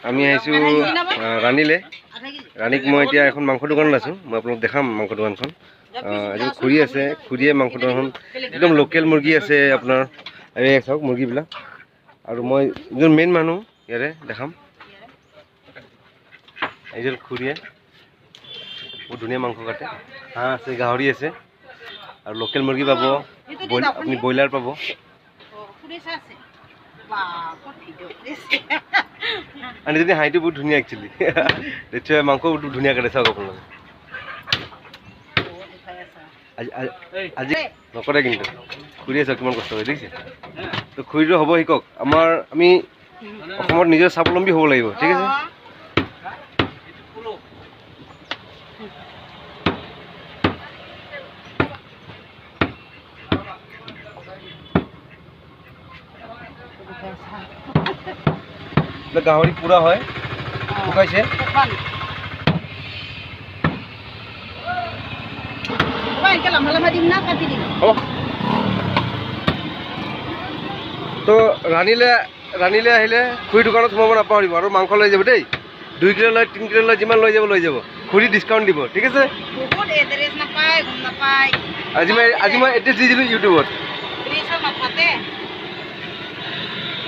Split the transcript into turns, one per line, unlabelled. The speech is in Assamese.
আমি আহিছোঁ ৰাণীলৈ। ৰাণীক মই এতিয়া এখন মাংস দোকানত আছোঁ। মই আপোনালোক দেখাম মাংস দোকানখন। এজন খুৰী আছে, খুৰীয়ে মাংস দোকানখন একদম লোকেল মুৰ্গী আছে আপোনাৰ। এই চাওক মুৰ্গীবিলাক। আৰু মই যোন মেইন মানুহ ইয়াৰে দেখাম। এইজন খুৰীয়ে বহুত ধুনীয়া মাংস কাটে। হাঁহ আছে, গাহৰি আছে আৰু লোকেল মুৰ্গী পাব, আপুনি ব্ৰইলাৰ পাব। আনিজনী হাঁহটো বহুত ধুনীয়া একচুৱেলি। নিশ্চয় মাংস বহুত ধুনীয়া কাটে চাওক আপোনালোকে। আজি নকৰে কিন্তু খুৰী আছে কিমান কষ্ট হয় দেখিছে। তো খুৰীটো হ'ব শিকক। আমি অসমত নিজৰ স্বাৱলম্বী হ'ব লাগিব, ঠিক আছে। গাহৰি পুৰা হয়, শুকাইছে। তো ৰাণীলৈ আহিলে খুৰী দোকানত সোমাব নাপাহৰিব আৰু মাংস লৈ যাব দেই। 2 কিলো লয়, 3 কিলো লয়, যিমান লৈ যাব খুৰী ডিছকাউণ্ট দিব, ঠিক আছে। আজি মই এড্ৰেছ দি দিলোঁ ইউটিউবত।